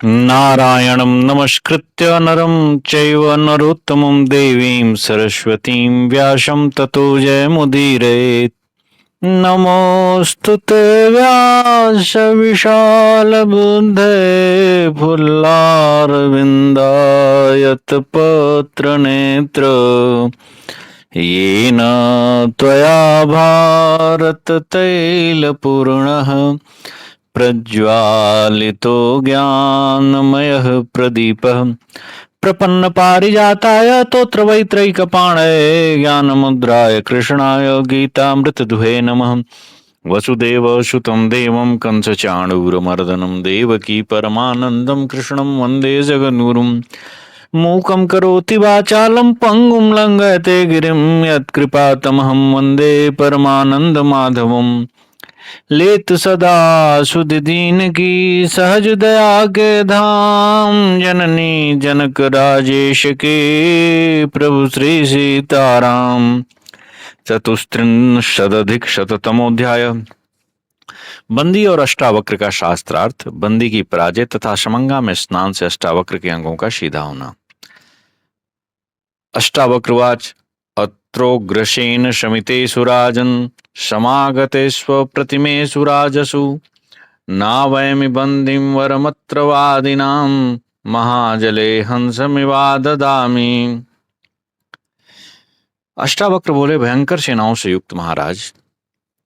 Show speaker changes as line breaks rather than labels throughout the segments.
नारायणं नमस्कृत्य नरं चैव नरोत्तमं देवीं सरस्वतीं व्यासं ततो जयमुदीरयेत्। नमोऽस्तु ते व्यासविशालबुद्धे फुल्लारविन्दायतपत्रनेत्र येन त्वया भारततैलपूर्णः प्रज्वालितो ज्ञानमयः प्रदीपः प्रपन्नपारिजाताय तोत्रवैत्रैकपाणये ज्ञानमुद्राय कृष्णाय गीतामृतदुहे नमः। वसुदेवसुतं देवं कंसचाणूरमर्दनं देवकी परमानन्दं कृष्णं वन्दे जगद्गुरुं। मूकं करोति वाचालं पङ्गुं लङ्घयते गिरिं यत्कृपातमहं वन्दे परमानन्दमाधवम्। लेत सदा सुध दीन की सहज दया के धाम जननी जनक राजेश के प्रभु श्री सीताराम। चतुस्त्रिंशदधिक शततमोध्याय। बंदी और अष्टावक्र का शास्त्रार्थ। बंदी की पराजय तथा समंगा में स्नान से अष्टावक्र के अंगों का सीधा होना। अष्टावक्रवाच अत्रोग्रसेन शमितेषु राजन् समागतेष्व प्रतिमेषु राजसु नावयमि बन्दिं वरमत्र वादिनां महाजले हंसमिवाददामि। अष्टावक्र बोले, भयंकर सेनाओं से युक्त महाराज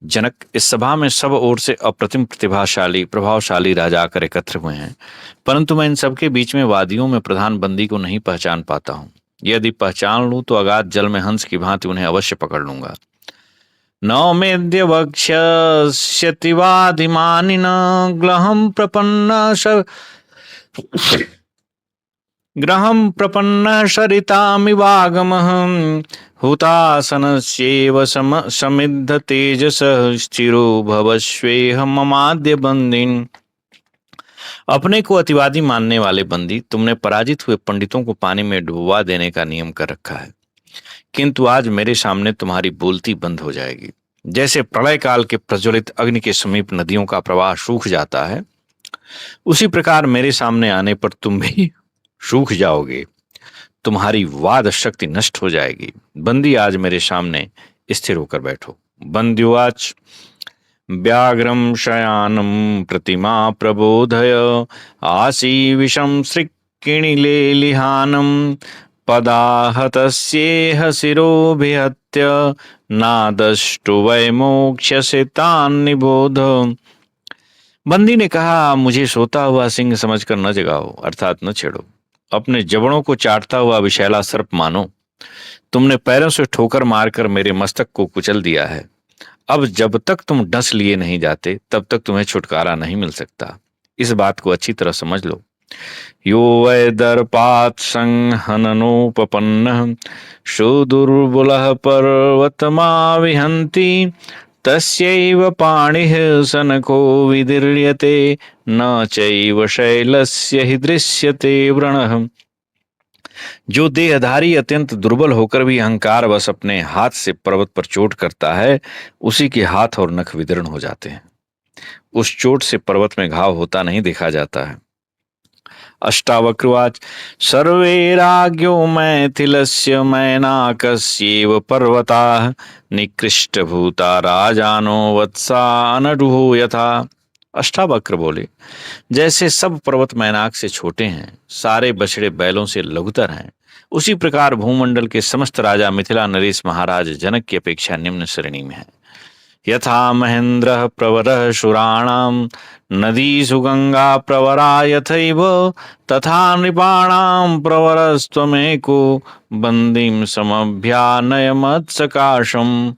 जनक, इस सभा में सब ओर से अप्रतिम प्रतिभाशाली प्रभावशाली राजा आकर एकत्र हुए हैं, परंतु मैं इन सबके बीच में वादियों में प्रधान बंदी को नहीं पहचान पाता हूँ। यदि पहचान लूं तो अगाध जल में हंस की भांति उन्हें अवश्य पकड़ लूंगा। नौमेद्य वक्ष्यति वादिमानिन ग्रहं प्रपन्न सरितामिवागमः हुतासनस्येव समिद्ध तेजसः स्थिरो भवस्वेह ममाद्य बंदिन। अपने को अतिवादी मानने वाले बंदी, तुमने पराजित हुए पंडितों को पानी में डुबवा देने का नियम कर रखा है, किंतु आज मेरे सामने तुम्हारी बोलती बंद हो जाएगी। जैसे प्रलय काल के प्रज्वलित अग्नि के समीप नदियों का प्रवाह सूख जाता है, उसी प्रकार मेरे सामने आने पर तुम भी सूख जाओगे, तुम्हारी वाद शक्ति नष्ट हो जाएगी। बंदी, आज मेरे सामने स्थिर होकर बैठो। बंद्युवाच व्याघ्रम शयानम प्रतिमा प्रबोधय आसी विषम सृक्किणिलेलिहानम पदाहतस्येह शिरोभिहत्य नादष्टु वै मोक्ष्यसे तान् निबोध। बंदी ने कहा, मुझे सोता हुआ सिंह समझकर न जगाओ, अर्थात न छेड़ो। अपने जबड़ों को चाटता हुआ विशैला सर्प मानो। तुमने पैरों से ठोकर मारकर मेरे मस्तक को कुचल दिया है। अब जब तक तुम डस लिए नहीं जाते तब तक तुम्हें छुटकारा नहीं मिल सकता। इस बात को अच्छी तरह समझ लो। यो वै दर्पात् संहननोपपन्नः सुदुर्बलः पर्वतमाविहन्ति तस्यैव पाणिः सनको विदीर्यते न चैव शैलस्य हि दृश्यते व्रणः। जो देहधारी अत्यंत दुर्बल होकर भी अहंकारवश अपने हाथ से पर्वत पर चोट करता है, उसी के हाथ और नख विदीर्ण हो जाते हैं। उस चोट से पर्वत में घाव होता नहीं देखा जाता है। अष्टावक्रवाच सर्वे राज्ञो मैथिलस्य मैनाकस्येव पर्वताः निकृष्टभूता राजानो वत्सा अनडुहो यथा। अष्टावक्र बोले, जैसे सब पर्वत मैनाक से छोटे हैं, सारे बछड़े बैलों से लघुतर हैं, उसी प्रकार भूमंडल के समस्त राजा मिथिला नरेश महाराज जनक की अपेक्षा निम्न श्रेणी में है। यथा महेंद्र प्रवरः शुराणाम नदीषु गंगा प्रवरा यथैव तथा नृपाणाम प्रवरस्त्वमेको बंदीम समभ्यानय मत्सकाशम।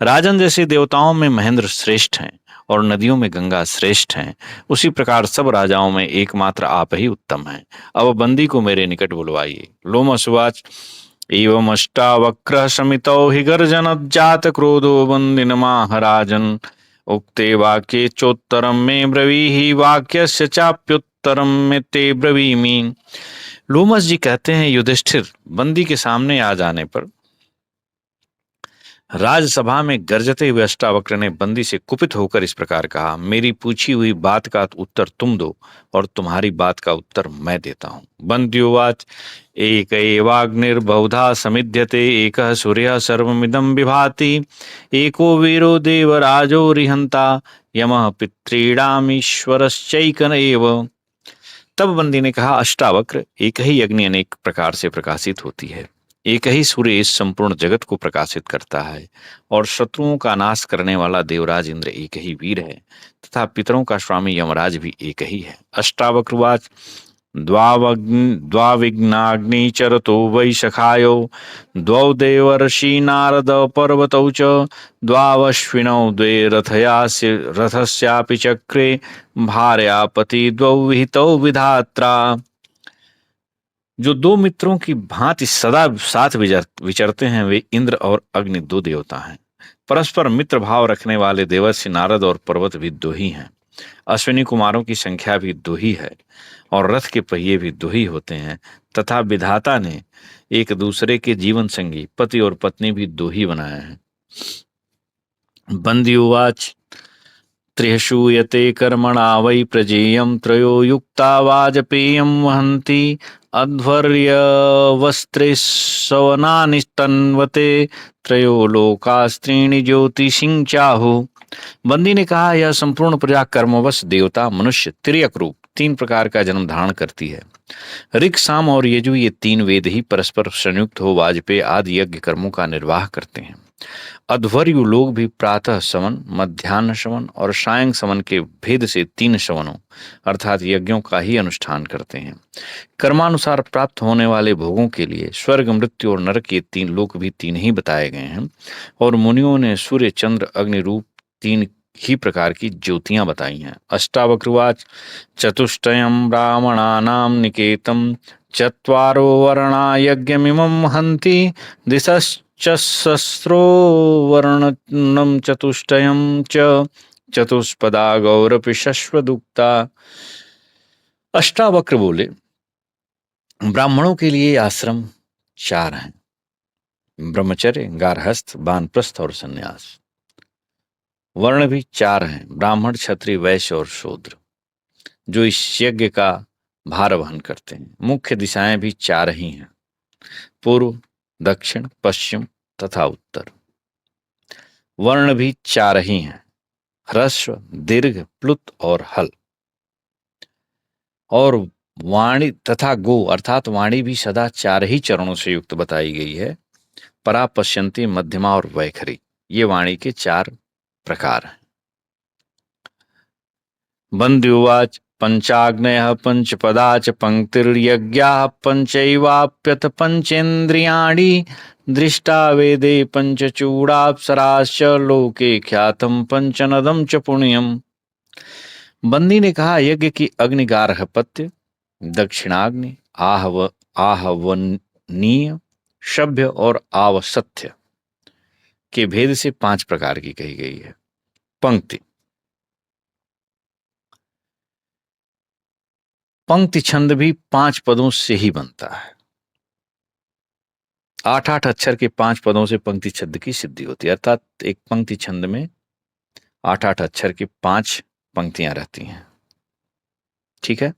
राजन, जैसे देवताओं में महेंद्र श्रेष्ठ हैं और नदियों में गंगा श्रेष्ठ हैं, उसी प्रकार सब राजाओं में एकमात्र आप ही उत्तम हैं। अब बंदी को मेरे निकट बुलवाइए। लोमसुवाच एवमष्टावक्रः शमितौ हि गर्जनोज्जात क्रोधो बन्दिनमाह राजन् उक्ते वाक्ये चोत्तरं मे ब्रवीहि वाक्यस्य चाप्युत्तरं मे ते ब्रवीमि। लोमस जी कहते हैं, युधिष्ठिर, बंदी के सामने आ जाने पर राजसभा में गरजते हुए अष्टावक्र ने बंदी से कुपित होकर इस प्रकार कहा, मेरी पूछी हुई बात का उत्तर तुम दो और तुम्हारी बात का उत्तर मैं देता हूँ। बंद्योवाच एक एवाग्निर्बहुधा समिध्यते एकः सूर्यः सर्वमिदं विभाति एको वीरो देवराजो रिहंता यमः पितॄणामीश्वरश्चैक एव। तब बंदी ने कहा, अष्टावक्र, एक ही अग्नि अनेक प्रकार से प्रकाशित होती है, एक ही सूर्य इस संपूर्ण जगत को प्रकाशित करता है, और शत्रुओं का नाश करने वाला देवराज इंद्र एक ही वीर है, तथा पितरों का स्वामी यमराज भी एक ही है। अष्टावक्रवाच द्वाविघ्नाग्निचरतो वै सखायो द्वौ देवर्षि नारद पर्वतौ च द्वावश्विनौ द्वे रथस्यापि चक्रे भार्यापति द्वौ विहितौ विधात्रा। जो दो मित्रों की भांति सदा साथ विचरते हैं वे इंद्र और अग्नि दो देवता हैं। परस्पर मित्र भाव रखने वाले देवर्षि नारद और पर्वत भी दो ही हैं। अश्विनी कुमारों की संख्या भी दो ही है और रथ के पहिए भी दो ही होते हैं, तथा विधाता ने एक दूसरे के जीवन संगी पति और पत्नी भी दो ही बनाए हैं। बंदी उवाच त्रिहशूयते कर्मणा वै प्रजेयं त्रयो युक्ता वाजपेयं वहन्ति अध्वर्यवस्त्रे सवनानि तन्वते त्रयो लोकास्त्रीणि ज्योतिषिं चाहु। बंदी ने कहा, यह संपूर्ण प्रजा कर्मवश देवता मनुष्य तिर्यक रूप तीन प्रकार का जन्म धारण करती है। ऋक साम और यजु ये तीन वेद ही परस्पर संयुक्त हो वाजपेय आदि यज्ञ कर्मों का निर्वाह करते हैं। अध्वर्यु लोग भी प्रातः सवन, मध्यान्ह सवन और सायं सवन के भेद से तीन सवनों अर्थात यज्ञों का ही अनुष्ठान करते हैं। कर्मानुसार प्राप्त होने वाले भोगों के लिए स्वर्ग, मृत्यु और नरक के तीन लोक भी तीन ही बताए गए हैं, और मुनियों ने सूर्य, चंद्र, अग्नि रूप तीन ही प्रकार की ज्योतियां बताई हैं। अष्टावक्रवाच चतुष्टयं ब्राह्मणानां निकेतं चत्वारो वर्णा यज्ञमिमं हन्ति दिशश्च सहस्रो वर्णनं चतुष्टयं च चतुष्पदा गौरपि शश्वदुक्ता। अष्टावक्र बोले, ब्राह्मणों के लिए आश्रम चार हैं, ब्रह्मचर्य, गारहस्थ, वानप्रस्थ और संन्यास। वर्ण भी चार हैं, ब्राह्मण, क्षत्रिय, वैश्य और शूद्र, जो इस यज्ञ का भार वहन करते हैं। मुख्य दिशाएं भी चार ही हैं, पूर्व, दक्षिण, पश्चिम तथा उत्तर। वर्ण भी चार ही हैं, ह्रस्व, दीर्घ, प्लुत और हल। और वाणी तथा गो अर्थात वाणी भी सदा चार ही चरणों से युक्त बताई गई है, परा, पश्यन्ती, मध्यमा और वैखरी। ये वाणी के चार प्रकार हैं। बंध्युवाच पंचाग्नयः पंचपदा च पंक्तिर्यज्ञाः पंचैवाप्यथ पंचेन्द्रियाणि दृष्टा वेदे पंचचूड़ाप्सराश्च लोके ख्यातम पंचनदम च पुण्यम। बंदी ने कहा, यज्ञ की अग्नि गार्हपत्य, दक्षिणाग्नि, आहवनीय, सभ्य और आवसथ्य के भेद से पांच प्रकार की कही गई है। पंक्ति पंक्ति छंद भी पांच पदों से ही बनता है। 8-8 अक्षर के पांच पदों से पंक्ति छंद की सिद्धि होती है, अर्थात एक पंक्ति छंद में 8-8 अक्षर की पांच पंक्तियां रहती हैं। ठीक है।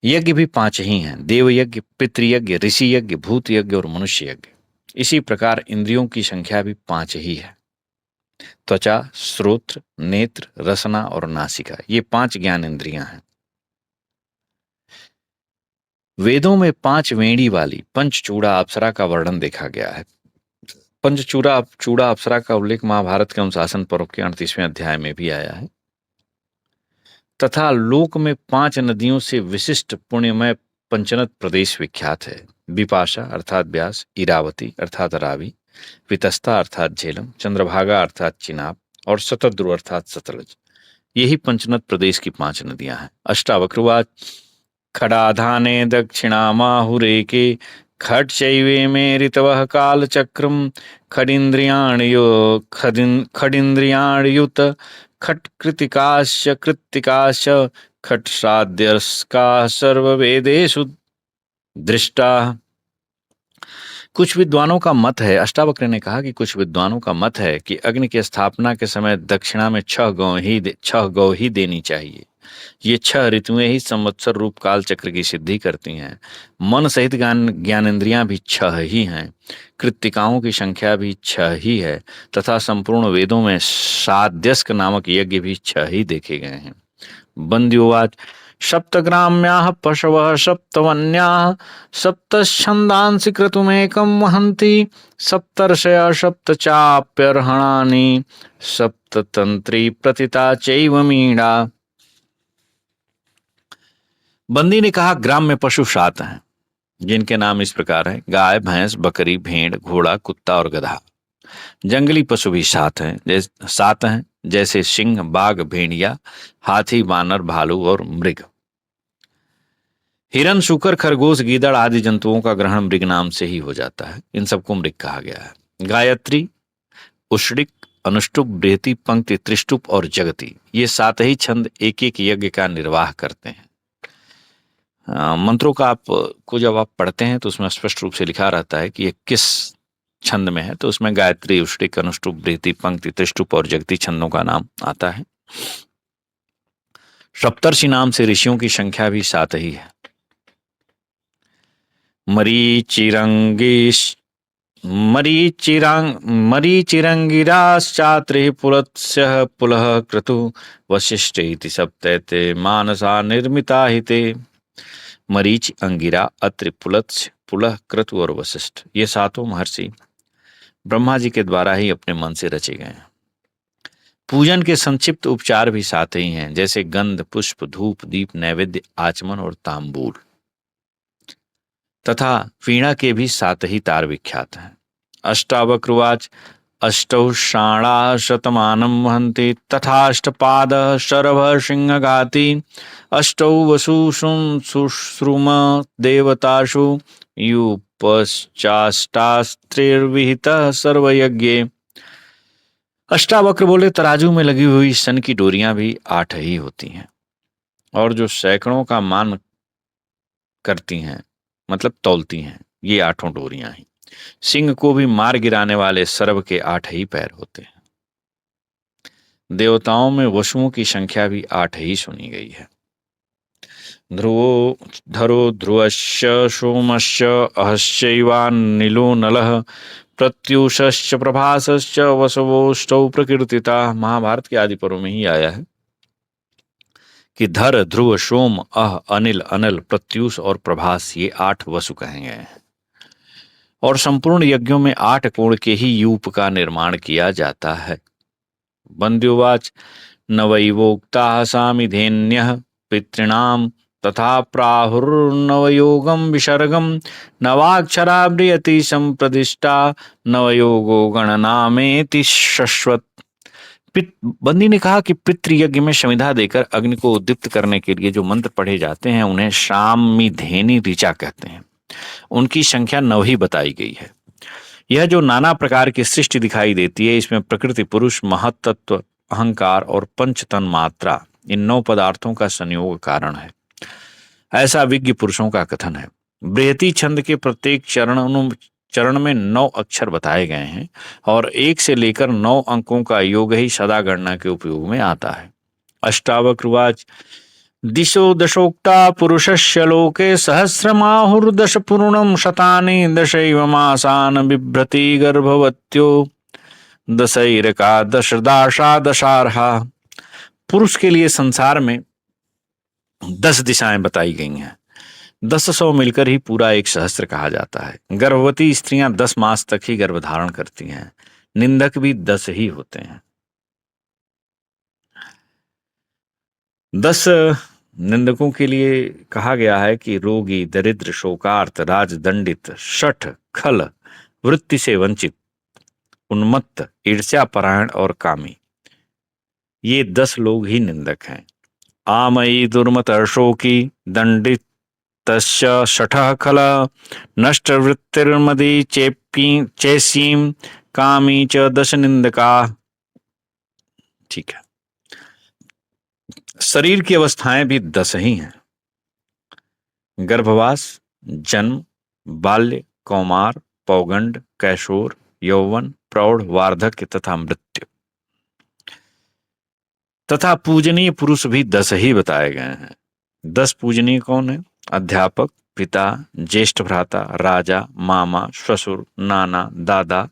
यज्ञ भी पांच ही हैं, देव यज्ञ, पितृयज्ञ, ऋषि यज्ञ, भूत यज्ञ और मनुष्य यज्ञ। इसी प्रकार इंद्रियों की संख्या भी पांच ही है, त्वचा, श्रोत्र, नेत्र, रसना और नासिका, ये पांच ज्ञान इंद्रियां हैं। वेदों में पांच वेणी वाली पंचचूड़ा अप्सरा का वर्णन देखा गया है। पंचचूड़ा अप्सरा का उल्लेख महाभारत के अनुशासन पर्व के 38वें अध्याय में भी आया है, तथा लोक में पांच नदियों से विशिष्ट पुण्यमय पंचनद प्रदेश विख्यात है। विपाशा अर्थात व्यास, इरावती अर्थात रावी, वितस्ता अर्थात झेलम, चंद्रभागा अर्थात चिनाब और शतद्रु अर्थात सतलज, यही पंचनद प्रदेश की पांच नदियां हैं। अष्टावक्रवाच खडाधाने दक्षिणामाहुरेके खट चैवे में ऋतवः कालचक्रम खडिन्द्रियाणयुत खट्कृतिकाश्च कृत्तिकाश्च खट्साद्यस्काः सर्ववेदेषु दृष्टा। कुछ विद्वानों का मत है, अष्टावक्र ने कहा कि कुछ विद्वानों का मत है कि अग्नि की स्थापना के समय दक्षिणा में 6 गौ ही देनी चाहिए। ये 6 ऋतुएं ही संवत्सर रूप काल चक्र की सिद्धि करती हैं। मन सहित ज्ञानेंद्रियां भी 6 ही हैं। कृत्तिकाओं की संख्या भी 6 ही है तथा संपूर्ण वेदों में साध्यस्क नामक यज्ञ भी 6 ही देखे गए हैं। बंध्योवाच सप्तग्राम्याः पशवः सप्तवन्याः सप्तच्छन्दांसि क्रतुमेकं वहन्ति सप्तर्षयः सप्तचाप्यर्हणानि सप्ततंत्री प्रतिता चैव मीडा। बंदी ने कहा, ग्राम में पशु 7 हैं जिनके नाम इस प्रकार हैं: गाय, भैंस, बकरी, भेड़, घोड़ा, कुत्ता और गधा। जंगली पशु भी 7 हैं जैसे सिंह, बाघ, भेड़िया, हाथी, बानर, भालू और मृग। हिरण, शूकर, खरगोश, गीदड़ आदि जंतुओं का ग्रहण मृग नाम से ही हो जाता है। इन सबको मृग कहा गया है। गायत्री, उष्णिक, अनुष्टुप, बृहति, पंक्ति, त्रिष्टुप और जगति, ये 7 ही छंद एक एक यज्ञ का निर्वाह करते हैं। मंत्रों का आपको जब आप पढ़ते हैं तो उसमें स्पष्ट रूप से लिखा रहता है कि ये किस छंद में है, तो उसमें गायत्री, उष्णिक, अनुष्टुप, बृहति, पंक्ति, त्रिष्टुप और जगति छंदों का नाम आता है। सप्तर्षि नाम से ऋषियों की संख्या भी 7 ही है। मरीचिरंगिराश्चात्रिः पुलत्स्यः पुलः क्रतुः वसिष्ठ इति सप्तैते मानसा निर्मिता हिते। मरीच, अंगिरा, अत्रि, पुलत्स्य, पुलह, क्रतु और वशिष्ठ, ये 7 महर्षि ब्रह्मा जी के द्वारा ही अपने मन से रचे गए हैं। पूजन के संक्षिप्त उपचार भी 7 ही हैं, जैसे गंध, पुष्प, धूप, दीप, नैवेद्य, आचमन और तांबूल। तथा वीणा के भी 7 ही तार विख्यात हैं। अष्टावक्रुवाच अष्टौ शाणा शतमानं वहन्ति तथाष्टपादः शरभः सिंहघाती अष्टौ वसुषुं शुश्रुम देवतासु यूपश्चाष्टास्त्रिर्विहितः सर्वयज्ञे। अष्टावक्र बोले, तराजू में लगी हुई सन की डोरियां भी 8 ही होती हैं और जो सैकड़ों का मान करती हैं, मतलब तौलती हैं, ये 8 डोरियां ही। सिंह को भी मार गिराने वाले सर्व के 8 ही पैर होते हैं। देवताओं में वसुओं की संख्या भी 8 ही सुनी गई है। ध्रुवो धरो ध्रुवश्च सोमश्च अहश्चैवानिलो नलः प्रत्युषश्च प्रभासश्च वसवोष्टौ प्रकीर्तिता। महाभारत के आदि पर्व में ही आया है कि धर, ध्रुव, सोम, अह, अनिल, अनल, प्रत्युष और प्रभास, ये 8 वसु कहे गए हैं। और संपूर्ण यज्ञों में 8 कोण के ही यूप का निर्माण किया जाता है। बंध्योवाच नवैवोक्ता सामिधेन्यः पितॄणां तथा प्राहुर्नवयोगम विसर्गम नवाक्षरा ब्रियति संप्रदिष्टा नवयोगो गणनामेति शश्वत। बंदी ने कहा कि पितृयज्ञ में संविधा देकर अग्नि को उद्दीप्त करने के लिए जो मंत्र पढ़े जाते हैं उन्हें सामिधेनी ऋचा कहते हैं। उनकी संख्या 9 ही बताई गई है। यह जो नाना प्रकार की सृष्टि दिखाई देती है, इसमें प्रकृति, पुरुष, महत्त्व, अहंकार और पंचतन मात्रा, इन 9 पदार्थों का संयोग कारण है, ऐसा विज्ञ पुरुषों का कथन है। बृहति छंद के प्रत्येक चरण में 9 अक्षर बताए गए हैं और 1 से लेकर 9 अंकों का योग ही सदा गणना के उपयोग में आता है। अष्टावक्रुवाच दिशो दशोक्ता पुरुषस्य लोके सहस्रमाहुर्दश पूर्णं शतानि दशैव मासान् बिभ्रति गर्भवत्यो दशैरका दशदाशा दशार्हा। पुरुष के लिए संसार में 10 दिशाएं बताई गई हैं। 10 मिलकर ही पूरा 1 सहस्त्र कहा जाता है। गर्भवती स्त्रियां 10 मास तक ही गर्भ धारण करती हैं। निंदक भी 10 ही होते हैं। 10 निंदकों के लिए कहा गया है कि रोगी, दरिद्र, शोकार्त, राजदंडित, शठ, खल, वृत्ति से वंचित, उन्मत्त, ईर्ष्यापरायण और कामी, ये 10 लोग ही निंदक हैं। आमयी दुर्मत शोकी दंडित तस्य शठः खल नष्ट वृत्तिर्मदी चैसीम कामी च 10 निंदका। ठीक है। शरीर की अवस्थाएं भी 10 ही हैं। गर्भवास, जन्म, बाल्य, कौमार, पौगंड, कैशोर, यौवन, प्रौढ़, वार्धक्य तथा मृत्यु। तथा पूजनीय पुरुष भी 10 ही बताए गए हैं। 10 पूजनीय कौन है? अध्यापक, पिता, ज्येष्ठ भ्राता, राजा, मामा, ससुर, नाना, दादा,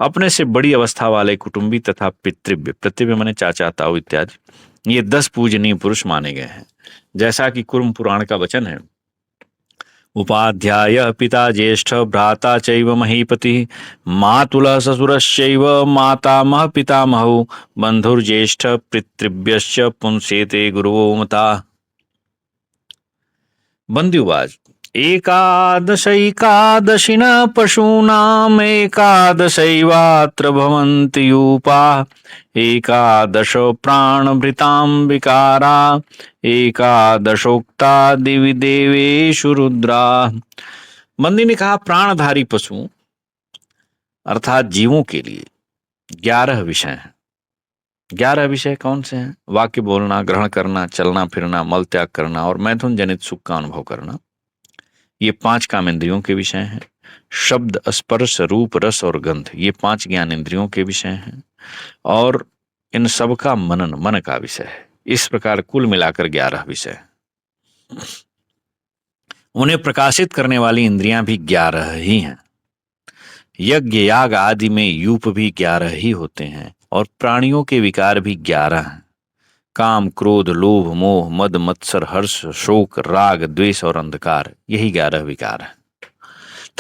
अपने से बड़ी अवस्था वाले कुटुंबी तथा पितृव्य, पितृव्य माने चाचा, ताऊ इत्यादि, ये 10 पूजनीय पुरुष माने गए हैं। जैसा कि कुर्म पुराण का वचन है, उपाध्याय पिता ज्येष्ठ भ्राता चैव महीपति मातुलः ससुरश्चैव मातामह पितामहौ बंधुर्ज्येष्ठ पितृभ्यश्च पुंसेते गुरुवो मता। बंध्युवाच एकादशैकादशिन पशूनाम् एकादशैवात्र भवन्ति यूपाः एकादश प्राणभृतां विकारा एकादशोक्ता दिवि देवेषु रुद्रा। बंदी ने कहा, प्राणधारी पशु अर्थात जीवों के लिए 11 विषय हैं। 11 विषय कौन से हैं? वाक्य बोलना, ग्रहण करना, चलना फिरना, मल त्याग करना और मैथुन जनित सुख का अनुभव करना। ये 5 काम इंद्रियों के विषय हैं। शब्द, स्पर्श, रूप, रस और गंध, ये 5 ज्ञान इंद्रियों के विषय हैं और इन सब का मनन, मन का विषय है। इस प्रकार कुल मिलाकर 11 विषय। उन्हें प्रकाशित करने वाली इंद्रियां भी 11 ही हैं। यज्ञ याग आदि में यूप भी 11 ही होते हैं और प्राणियों के विकार भी 11 हैं। काम, क्रोध, लोभ, मोह, मद, मत्सर, हर्ष, शोक, राग, द्वेष और अंधकार, यही 11 विकार है।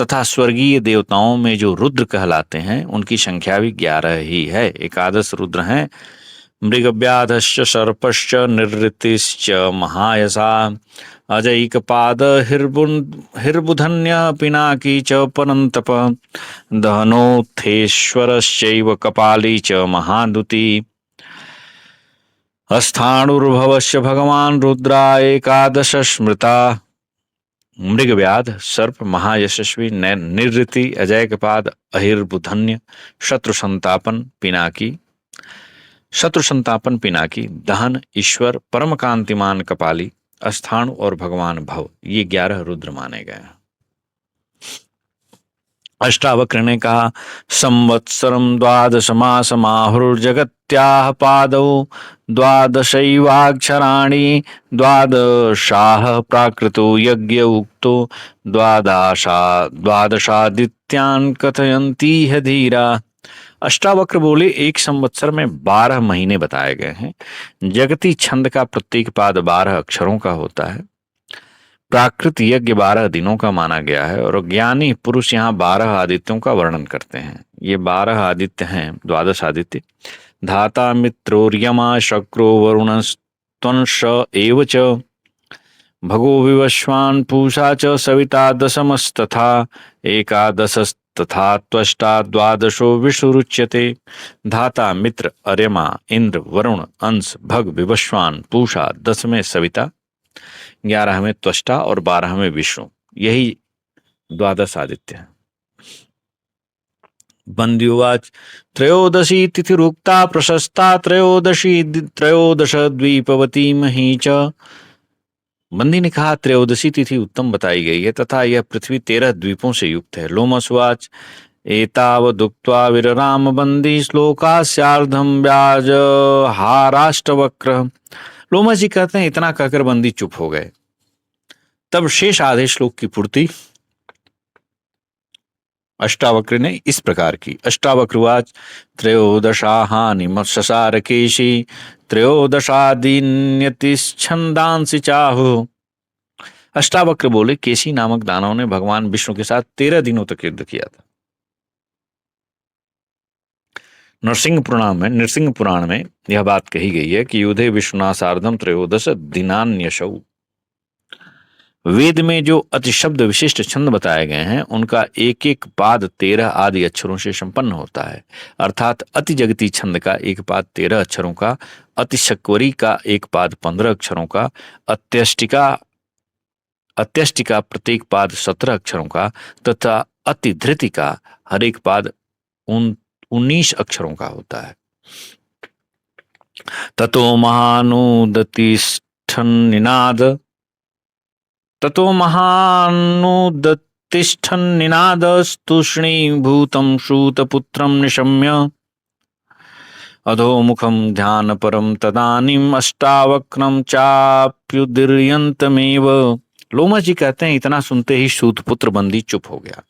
तथा स्वर्गीय देवताओं में जो रुद्र कहलाते हैं उनकी संख्या भी 11 ही है। एकादश रुद्र हैं। मृगव्याधश्च सर्पश्च निरृतिश्च महायसा अजैकपाद हिर्बुधन्य पिनाकी च परन्तप दहनोत्थेश्वरश्चैव कपाली च महादुती अस्थाणुर्भवश्च भगवान रुद्रा एकादश स्मृता। मृगव्याध, सर्प, महायशस्वी, निरृति, अजैकपाद, अहिर्बुधन्य, शत्रु संतापन पिनाकी, दहन, ईश्वर, परम कांतिमान कपाली, अस्थाणु और भगवान भव, ये 11 रुद्र माने गए। अष्टावक्र ने कहा, संवत्सरम द्वादश माहुर्जगत्याः पादौ द्वादशैवाक्षराणि द्वादशाः प्राकृतो यज्ञ उक्तो द्वादशादित्यान् कथयन्ति है धीरा। अष्टावक्र बोले, एक संवत्सर में 12 महीने बताए गए हैं। जगती छंद का प्रत्येक पाद 12 अक्षरों का होता है। प्राकृत यज्ञ 12 दिनों का माना गया है और ज्ञानी पुरुष यहाँ 12 आदित्यों का वर्णन करते हैं। ये 12 आदित्य हैं, द्वादश आदित्य। धाता मित्रोर्यमा शक्रो वरुणस्त्वंश एव च भगो विवस्वान् पूषा च सविता दशमस्तथा एकादशस्तथा त्वष्टा द्वादशो विषुरुच्यते। धाता मित्र, अर्यमा, इंद्र, वरुण, अंश, भग, विवस्वान, पूषा, 10वें सविता, 11वें त्वष्टा और 12वें विष्णु, यही द्वादश आदित्य है। बंध्युवाच त्रयोदशी तिथिरुक्ता प्रशस्ता त्रयोदश द्वीपवती मही च। बंदी ने कहा, त्रयोदशी तिथि उत्तम बताई गई है तथा यह पृथ्वी 13 द्वीपों से युक्त है। लोमसवाच एतावदुक्त्वा विरराम बंदी श्लोकास्यार्धं व्याज हाराष्टवक्र। लोमस जी कहते हैं, इतना कहकर बंदी चुप हो गए। तब शेष आधे श्लोक की पूर्ति अष्टावक्र ने इस प्रकार की। अष्टावक्रवाच त्रयोदशाहानि मत्ससार केशी त्रयोदशादीन्यतिश्छंदांसि चाहु। अष्टावक्र बोले, केशी नामक दानव ने भगवान विष्णु के साथ 13 दिनों तक युद्ध किया था। नरसिंह पुराण में यह बात कही गई है कि युद्धे विष्णुनासार्धम त्रयोदश दिनान्यशौ। वेद में जो अतिशब्द विशिष्ट छंद बताए गए हैं उनका एक एक पाद 13 आदि अक्षरों से संपन्न होता है। अर्थात अति जगती छंद का एक पाद 13 अक्षरों का, अतिशक्वरी का एक पाद 15 अक्षरों का, अत्यष्टिका प्रत्येक पाद 17 अक्षरों का तथा अतिधृति का हर एक पाद 19 अक्षरों का होता है। ततो महानुदतिष्ठन्निनाद तिष्ठन्निनादस्तूष्णीभूतं श्रुतपुत्रं निशम्य अधोमुखं ध्यानपरं तदानीम् अष्टावक्रं चाप्युदीर्यन्तमेव। लोमश जी कहते हैं, इतना सुनते ही सूतपुत्र बंदी चुप हो गया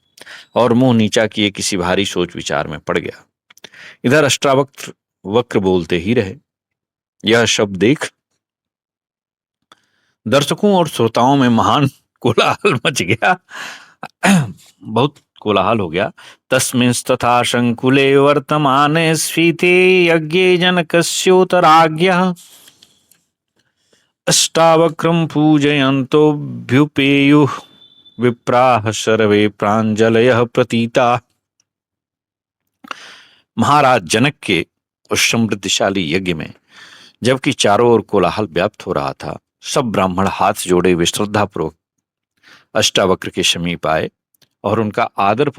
और मुंह नीचा किए किसी भारी सोच विचार में पड़ गया। इधर अष्टावक्र वक्र बोलते ही रहे। यह शब्द देख दर्शकों और श्रोताओं में महान कोलाहल मच गया। बहुत कोलाहल हो गया। तस्मिंस्तथा शंकुले वर्तमाने स्फीते यज्ञे जनकस्योतराज्ञः अष्टावक्रं पूजयन्तोऽभ्युपेयुः विप्राः सर्वे प्राञ्जलयः प्रतीता। महाराज जनक के उस समृद्धिशाली यज्ञ में जबकि चारों ओर कोलाहल व्याप्त हो रहा था, सब ब्राह्मण हाथ जोड़े हुए श्रद्धापूर्वक अष्टावक्र के समीप आए और उनका आदर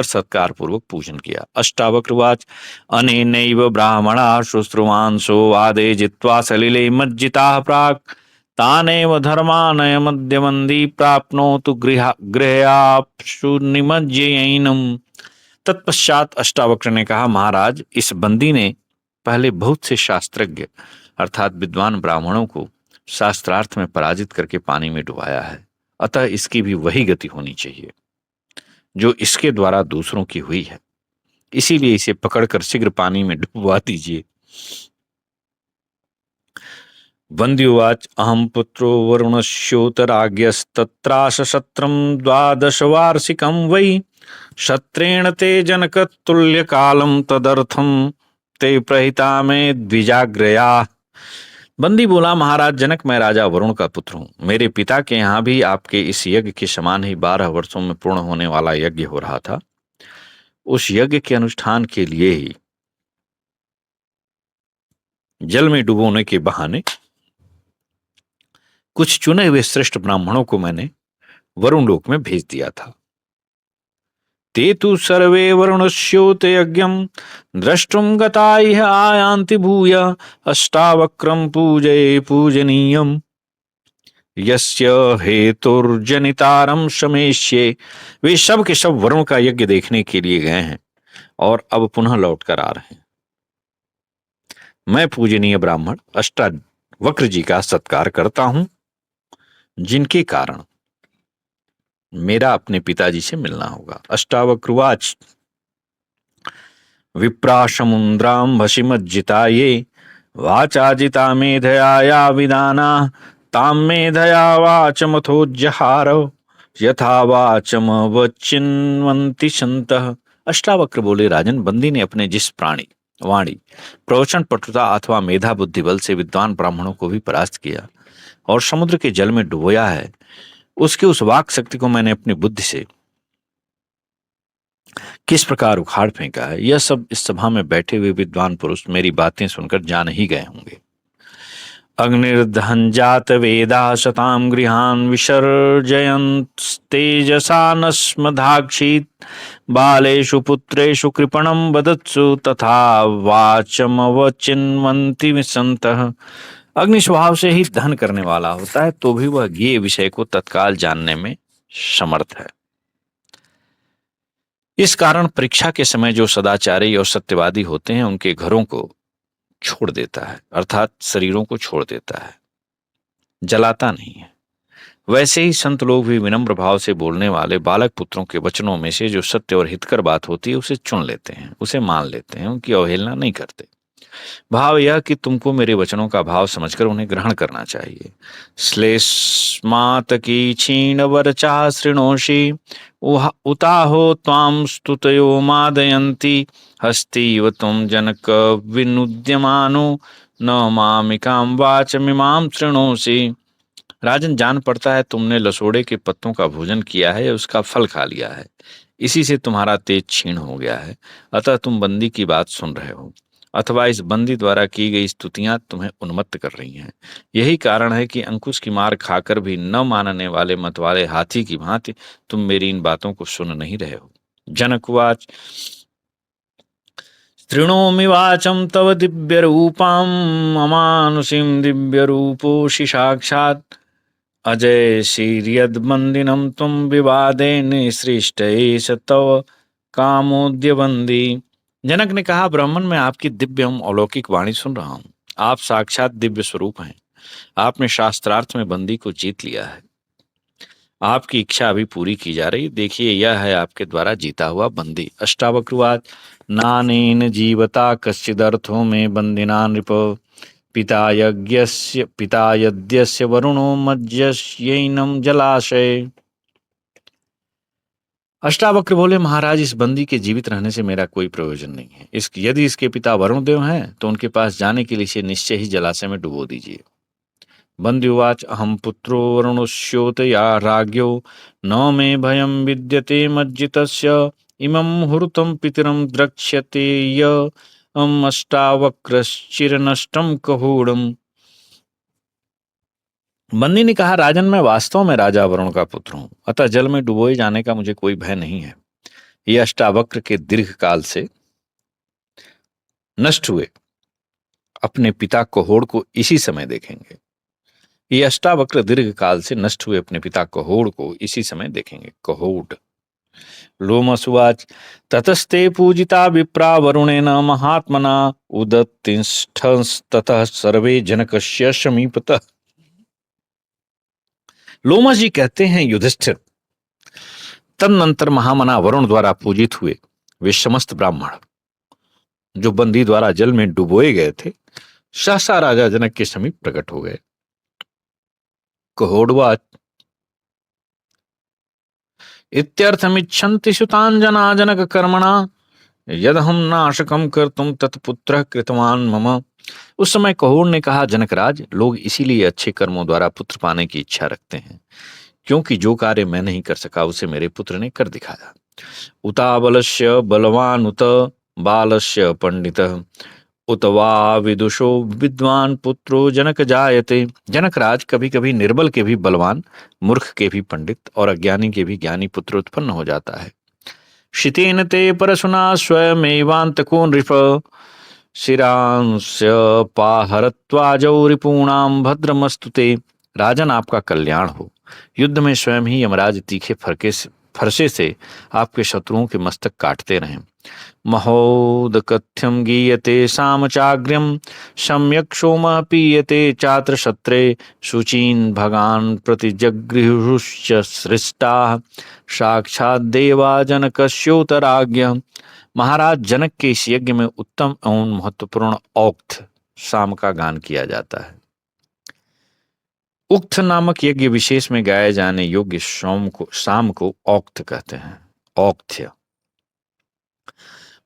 सत्कार पूर्वक पूजन किया। अष्टावक्रवाच अनेनैव ब्राह्मणा शुश्रुवांसो वादे जित्वा सलिले मज्जिताः प्राक् तानेव धर्मानय मध्यमन्दी प्राप्नोतु गृहाप्सु निमज्जयैनम्। तत्पश्चात अष्टावक्र ने कहा, महाराज, इस बंदी ने पहले बहुत से शास्त्रज्ञ अर्थात विद्वान ब्राह्मणों को शास्त्रार्थ में पराजित करके पानी में डुबाया है, अतः इसकी भी वही गति होनी चाहिए जो इसके द्वारा दूसरों की हुई है, इसीलिए इसे पकड़कर शीघ्र पानी में डुबवा दीजिए। वन्द्युवाच अहम पुत्रो वरुणस्योतराज्ञस्तत्राश शत्रम द्वादश वार्षिकम वै शत्रेण ते जनक तुल्य कालम तदर्थम ते प्रहिता में द्विजाग्रया। बंदी बोला, महाराज जनक, मैं राजा वरुण का पुत्र हूँ। मेरे पिता के यहाँ भी आपके इस यज्ञ के समान ही 12 वर्षों में पूर्ण होने वाला यज्ञ हो रहा था। उस यज्ञ के अनुष्ठान के लिए ही जल में डुबोने के बहाने कुछ चुने हुए श्रेष्ठ ब्राह्मणों को मैंने वरुण लोक में भेज दिया था। ते तु सर्वे वरुणस्योत यज्ञम द्रष्टुम गता इह आयान्ति भूय अष्टावक्रम पूजये पूजनीयम यस्य हेतुर्जनितारम शमेष्ये। वे सब के सब वरुण का यज्ञ देखने के लिए गए हैं और अब पुनः लौटकर आ रहे हैं। मैं पूजनीय ब्राह्मण अष्टावक्र जी का सत्कार करता हूं, जिनके कारण मेरा अपने पिताजी से मिलना होगा। अष्टावक्रवाच विप्राशमुन्द्राम भसिमज्जिता ये वाचाजिता मेधया विदाना ताम मेधया वाचमथोज्जहार यथा वाचम वचिन्वन्ति संतः। अष्टावक्र बोले, राजन, बंदी ने अपने जिस प्राणी वाणी प्रवचन पटुता अथवा मेधा बुद्धि बल से विद्वान ब्राह्मणों को भी परास्त किया और समुद्र के जल में डुबोया है, उसकी उस वाक शक्ति को मैंने अपनी बुद्धि से किस प्रकार उखाड़ फेंका है, यह सब इस सभा में बैठे हुए विद्वान पुरुष मेरी बातें सुनकर जान ही गए होंगे। अग्निर्दहन जात वेदा शताम गृहान विसर्जयन्तेजसा नस्मधाक्षित बालेषु पुत्रेषु कृपणं वदत्सु तथा वाचमवचिन्वन्ति संतः। अग्नि स्वभाव से ही दहन करने वाला होता है, तो भी वह ज्ञेय विषय को तत्काल जानने में समर्थ है। इस कारण परीक्षा के समय जो सदाचारी और सत्यवादी होते हैं, उनके घरों को छोड़ देता है, अर्थात शरीरों को छोड़ देता है, जलाता नहीं है। वैसे ही संत लोग भी विनम्र भाव से बोलने वाले बालक पुत्रों के वचनों में से जो सत्य और हितकर बात होती है उसे चुन लेते हैं, उसे मान लेते हैं, उनकी अवहेलना नहीं करते। भाव यह कि तुमको मेरे वचनों का भाव समझकर उन्हें ग्रहण करना चाहिए। श्लेष्मात की क्षीण वरचा शृणोषि उताहो त्वां स्तुतयो मादयन्ति हस्तीव तुम जनक विनुद्यमानो न मामिकां वाचमिमां शृणोषि। राजन, जान पड़ता है तुमने लसोड़े के पत्तों का भोजन किया है, उसका फल खा लिया है, इसी से तुम्हारा तेज क्षीण हो गया है, अतः तुम बंदी की बात सुन रहे हो, अथवा इस बंदी द्वारा की गई स्तुतियां तुम्हें उन्मत्त कर रही हैं। यही कारण है कि अंकुश की मार खाकर भी न मानने वाले मतवाले हाथी की भांति तुम मेरी इन बातों को सुन नहीं रहे हो। जनकवाच तृणोमि वाचम तव दिव्य रूपाम अमानुषीम दिव्य रूपोषि साक्षात् अजय शीर्यद्बन्दिनं तुम विवादे निसृष्ट एष तव कामोद्य बंदी। जनक ने कहा, ब्राह्मण, मैं आपकी दिव्य एवं अलौकिक वाणी सुन रहा हूँ। आप साक्षात दिव्य स्वरूप हैं। आपने शास्त्रार्थ में बंदी को जीत लिया है। आपकी इच्छा अभी पूरी की जा रही। देखिए, यह है आपके द्वारा जीता हुआ बंदी। अष्टावक्र नानेन जीवता कश्चिदर्थो में बंदिना नृप पिता यद्यस्य वरुणो मज्यस्यैनं जलाशय। अष्टावक्र बोले, महाराज, इस बंदी के जीवित रहने से मेरा कोई प्रयोजन नहीं है। यदि इसके पिता वरुण देव हैं तो उनके पास जाने के लिए इसे निश्चय ही जलाशय में डुबो दीजिए। बंध्युवाच अहम पुत्रो वरुणस्योत या राज्ञो न मे भयं विद्यते मज्जितस्य इमं मुहूर्तं पितरं द्रक्ष्यते य अष्टावक्रश्चिरनष्टं कहोड़म। बंदी ने कहा, राजन, मैं वास्तव में राजा वरुण का पुत्र हूं, अतः जल में डुबोए जाने का मुझे कोई भय नहीं है। ये अष्टावक्र के दीर्घ काल से नष्ट हुए अपने पिता कहोड़ को इसी समय देखेंगे। ये अष्टावक्र दीर्घ काल से नष्ट हुए अपने पिता कहोड़ को इसी समय देखेंगे। कहोड़। लोमसुवाच ततस्ते पूजिता विप्रा वरुणेन महात्मना उदतिष्ठस्ततः सर्वे जनकस्य समीपतः। लोमस जी कहते हैं, युधिष्ठिर, तदनंतर महामना वरुण द्वारा पूजित हुए वे समस्त ब्राह्मण जो बंदी द्वारा जल में डुबोए गए थे, सहसा राजा जनक के समीप प्रकट हो गए। कहोड़वाच इत्यर्थमिच्छन्ति सुतांजना जनक कर्मणा यदहम नाशकम कर्तुम तत्पुत्रः कृतवान मम। उस समय कहोड़ ने कहा, जनकराज, लोग इसीलिए अच्छे कर्मों द्वारा पुत्र पाने की इच्छा रखते हैं, क्योंकि जो कार्य मैं नहीं कर सका उसे मेरे पुत्र ने कर दिखाया। उताबलस्य बलवान उत बालस्य पंडितः उत वा विदुषो विद्वान पुत्रो जनक जायते। जनकराज, कभी कभी निर्बल के भी बलवान, मूर्ख के भी पंडित और अज्ञानी के भी ज्ञानी पुत्र उत्पन्न हो जाता है। शितेन ते परशुना स्वयमेवान्तको नृप शिरांस्य पाहरत्वाजौ रिपूणाम भद्रमस्तुते। राजन, आपका कल्याण हो। युद्ध में स्वयं ही यमराज तीखे फरसे से आपके शत्रुओं के मस्तक काटते रहें। महोदकथ्यम गीयते सामचाग्र्यम सम्यक् सोमः पीयते चात्र शत्रे शुचीन भगान प्रतिजगृहुश्च सृष्टाः साक्षात देवा जनकस्योतराज्ञ। महाराज जनक के इस यज्ञ में उत्तम एवं महत्वपूर्ण औक्थ साम का गान किया जाता है। उक्त नामक यज्ञ विशेष में गाए जाने योग्य शाम को औक्थ कहते हैं। औक्थ्य।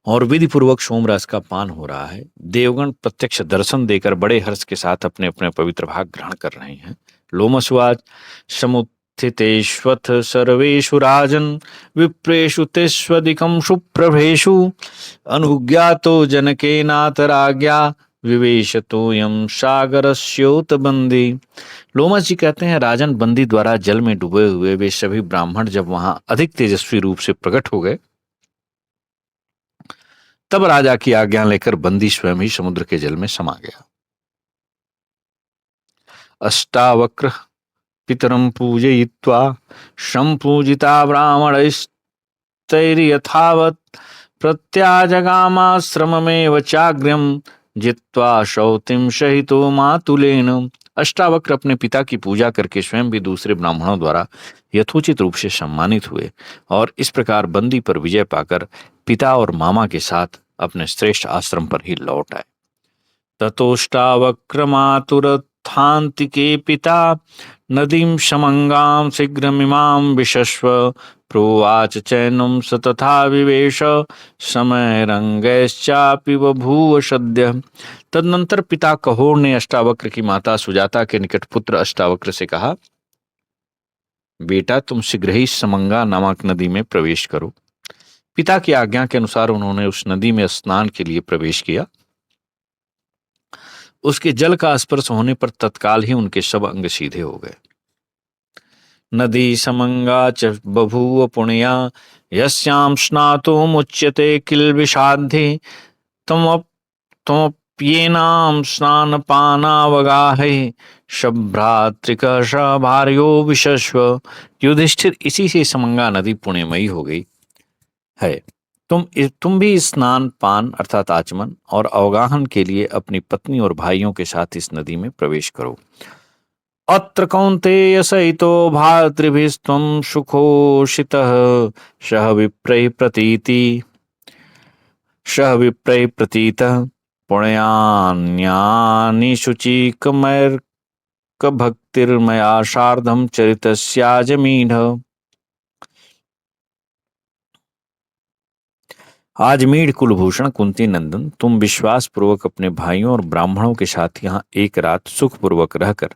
और विधि पूर्वक सोमरस का पान हो रहा है। देवगण प्रत्यक्ष दर्शन देकर बड़े हर्ष के साथ अपने अपने पवित्र भाग ग्रहण कर रहे हैं। लोमसवाच समुत्थितेष्वथ सर्वेषु राजन विप्रेषु तेष्वधिकं सुप्रभेषु अनुज्ञातो जनकेनाथ राज्ञा विवेशतोयम सागरस्योत बंदी। लोमस जी कहते हैं, राजन, बंदी द्वारा जल में डूबे हुए वे सभी ब्राह्मण जब वहां अधिक तेजस्वी रूप से प्रकट हो गए, तब राजा की आज्ञा लेकर बंदी स्वयं ही समुद्र के जल में समा गया। अष्टावक्र पितरं पूजयित्वा संपूजिता ब्राह्मणैस्तैर्यथावत् प्रत्याजगामाश्रममेव चाग्र्यं जित्वा शौतिं सहितो मातुलेन। अष्टावक्र अपने पिता की पूजा करके स्वयं भी दूसरे ब्राह्मणों द्वारा यथोचित रूप से सम्मानित हुए और इस प्रकार बंदी पर विजय पाकर पिता और मामा के साथ अपने श्रेष्ठ आश्रम पर ही लौट आए। ततोष्टावक्रमातुरथान्तिके पिता नदीं समंगां शीघ्रमिमां विशस्व प्रोवाच चैनं स तथा विवेश समयरंगैश्चापि बभूव सद्य। तदनंतर पिता कहोड़ ने अष्टावक्र की माता सुजाता के निकट पुत्र अष्टावक्र से कहा, बेटा, तुम शीघ्र ही समंगा नामक नदी में प्रवेश करो। पिता की आज्ञा के अनुसार उन्होंने उस नदी में स्नान के लिए प्रवेश किया। उसके जल का स्पर्श होने पर तत्काल ही उनके सब अंग सीधे हो गए। नदी समंगा च बभूव पुण्या यस्यां स्नातुमुच्यते किल विषाद्धि तम प्येनाम स्नान पानावगाहे शभ्रात्रिक भार्यो विशस्व। युधिष्ठिर, इसी से समंगा नदी पुण्यमयी हो गई है। तुम भी स्नान पान अर्थात आचमन और अवगाहन के लिए अपनी पत्नी और भाइयों के साथ इस नदी में प्रवेश करो। अत्र कौन्तेय सहितो भातृभिस्त्वं सुखोषितः सह विप्रैः प्रतीति सह विप्रैः प्रतीतः पुण्यान्यानि शुचिकमैर्क भक्तिर्मया सार्धं चरितस्याजमीढ। आजमीढ़ कुलभूषण कुंती नंदन, तुम विश्वास पूर्वक अपने भाइयों और ब्राह्मणों के साथ यहाँ एक रात सुखपूर्वक रहकर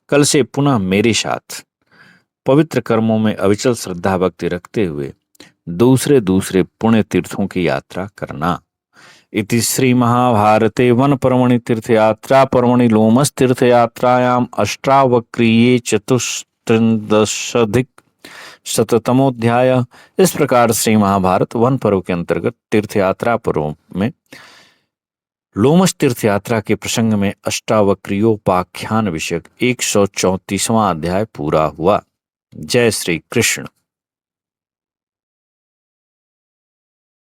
कल से पुनः मेरे साथ पवित्र कर्मों में अविचल श्रद्धा भक्ति रखते हुए दूसरे दूसरे पुण्य तीर्थों की यात्रा करना। इति श्री महाभारते वन पर्वणि तीर्थयात्रा पर्वणि लोमस तीर्थयात्रायाम अष्टावक्रीये चतुस्त्रिंदशाधिक शततमोध्याय। इस प्रकार श्री महाभारत वन पर्व के अंतर्गत तीर्थयात्रा पर्व में लोमश तीर्थयात्रा के प्रसंग में अष्टावक्रियोपाख्यान विषयक 134वां अध्याय पूरा हुआ। जय श्री कृष्ण।